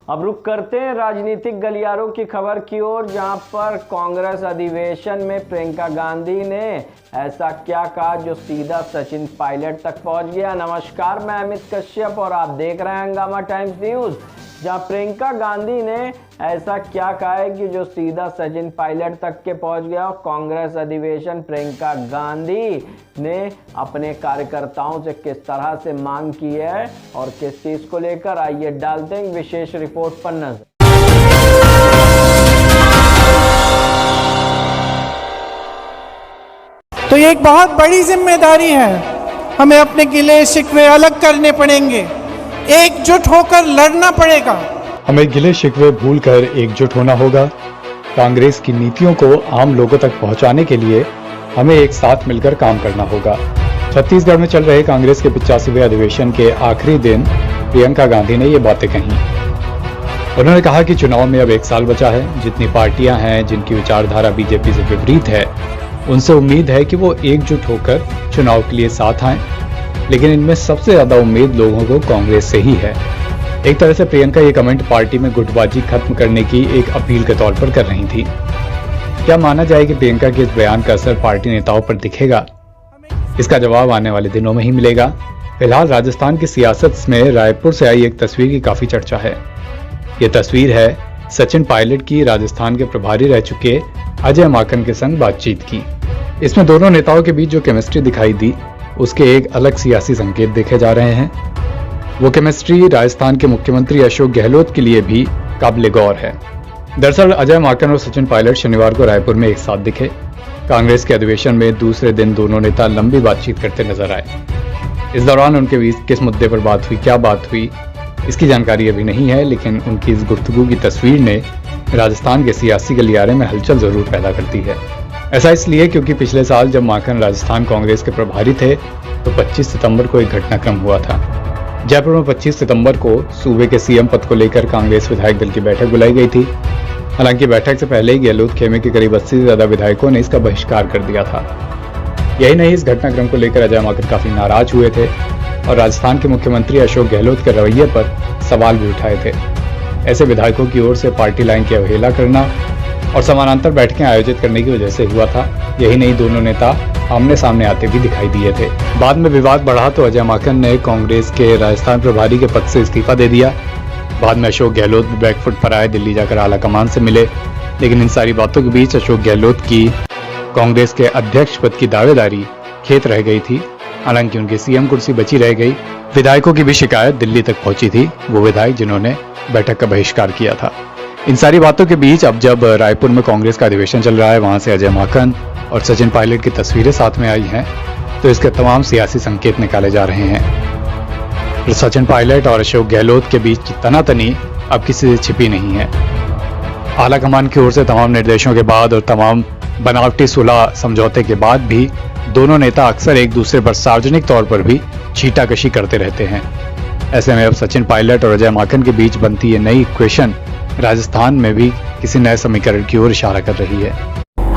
अब रुक करते हैं राजनीतिक गलियारों की खबर की ओर, जहां पर कांग्रेस अधिवेशन में प्रियंका गांधी ने ऐसा क्या कहा जो सीधा सचिन पायलट तक पहुंच गया। नमस्कार, मैं अमित कश्यप और आप देख रहे हैं हंगामा टाइम्स न्यूज। जहां प्रियंका गांधी ने ऐसा क्या कहा है कि जो सीधा सचिन पायलट तक के पहुंच गया। कांग्रेस अधिवेशन, प्रियंका गांधी ने अपने कार्यकर्ताओं से किस तरह से मांग की है और किस चीज को लेकर, आइए डालते हैं विशेष रिपोर्ट पर नजर। तो ये एक बहुत बड़ी जिम्मेदारी है, हमें अपने गिले शिकवे अलग करने पड़ेंगे, एकजुट होकर लड़ना पड़ेगा। हमें गिले शिकवे भूलकर एकजुट होना होगा। कांग्रेस की नीतियों को आम लोगों तक पहुंचाने के लिए हमें एक साथ मिलकर काम करना होगा। छत्तीसगढ़ में चल रहे कांग्रेस के 85वें अधिवेशन के आखिरी दिन प्रियंका गांधी ने ये बातें कही। उन्होंने कहा कि चुनाव में अब 1 साल बचा है। जितनी पार्टियां हैं जिनकी विचारधारा बीजेपी से विपरीत है, उनसे उम्मीद है कि वो एकजुट होकर चुनाव के लिए साथ आएं, लेकिन इनमें सबसे ज्यादा उम्मीद लोगों को कांग्रेस से ही है। एक तरह से प्रियंका ये कमेंट पार्टी में गुटबाजी खत्म करने की एक अपील के तौर पर कर रही थी। क्या माना जाए कि प्रियंका के इस बयान का असर पार्टी नेताओं पर दिखेगा? इसका जवाब आने वाले दिनों में ही मिलेगा। फिलहाल राजस्थान की सियासत में रायपुर से आई एक तस्वीर की काफी चर्चा है। ये तस्वीर है सचिन पायलट की राजस्थान के प्रभारी रह चुके अजय माकन के संग बातचीत की। इसमें दोनों नेताओं के बीच जो केमिस्ट्री दिखाई दी, उसके एक अलग सियासी संकेत देखे जा रहे हैं। वो केमिस्ट्री राजस्थान के मुख्यमंत्री अशोक गहलोत के लिए भी काबिले गौर है। दरअसल अजय माकन और सचिन पायलट शनिवार को रायपुर में एक साथ दिखे। कांग्रेस के अधिवेशन में दूसरे दिन दोनों नेता लंबी बातचीत करते नजर आए। इस दौरान उनके बीच किस मुद्दे पर बात हुई, क्या बात हुई, इसकी जानकारी अभी नहीं है, लेकिन उनकी इस गुफ्तगू की तस्वीर ने राजस्थान के सियासी गलियारे में हलचल जरूर पैदा करती है। ऐसा इसलिए क्योंकि पिछले साल जब माकन राजस्थान कांग्रेस के प्रभारी थे तो 25 सितंबर को एक घटनाक्रम हुआ था। जयपुर में 25 सितंबर को सूबे के सीएम पद को लेकर कांग्रेस विधायक दल की बैठक बुलाई गई थी। हालांकि बैठक से पहले ही गहलोत खेमे के करीब 80 से ज्यादा विधायकों ने इसका बहिष्कार कर दिया था। यही नहीं, इस घटनाक्रम को लेकर अजय माकन काफी नाराज हुए थे और राजस्थान के मुख्यमंत्री अशोक गहलोत के रवैये पर सवाल भी उठाए थे। ऐसे विधायकों की ओर से पार्टी लाइन की अवहेलना करना और समानांतर बैठकें आयोजित करने की वजह से हुआ था। यही नहीं, दोनों नेता आमने सामने आते भी दिखाई दिए थे। बाद में विवाद बढ़ा तो अजय माकन ने कांग्रेस के राजस्थान प्रभारी के पद से इस्तीफा दे दिया। बाद में अशोक गहलोत भी बैकफुट पर आए, दिल्ली जाकर आला कमान से मिले। लेकिन इन सारी बातों के बीच अशोक गहलोत की कांग्रेस के अध्यक्ष पद की दावेदारी खेत रह गई थी। हालांकि उनकी सीएम कुर्सी बची रह गई। विधायकों की भी शिकायत दिल्ली तक पहुंची थी, वो विधायक जिन्होंने बैठक का बहिष्कार किया था। इन सारी बातों के बीच अब जब रायपुर में कांग्रेस का अधिवेशन चल रहा है, वहां से अजय माकन और सचिन पायलट की तस्वीरें साथ में आई हैं, तो इसके तमाम सियासी संकेत निकाले जा रहे हैं। सचिन पायलट और अशोक गहलोत के बीच की तनातनी अब किसी से छिपी नहीं है। आला कमान की ओर से तमाम निर्देशों के बाद और तमाम बनावटी सुलह समझौते के बाद भी दोनों नेता अक्सर एक दूसरे पर सार्वजनिक तौर पर भी छींटाकशी करते रहते हैं। ऐसे में अब सचिन पायलट और अजय माकन के बीच बनती ये नई इक्वेशन राजस्थान में भी किसी नए समीकरण की ओर इशारा कर रही है।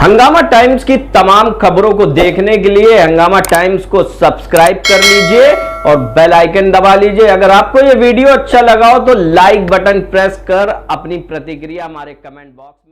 हंगामा टाइम्स की तमाम खबरों को देखने के लिए हंगामा टाइम्स को सब्सक्राइब कर लीजिए और बेल आइकन दबा लीजिए। अगर आपको यह वीडियो अच्छा लगा हो तो लाइक बटन प्रेस कर अपनी प्रतिक्रिया हमारे कमेंट बॉक्स में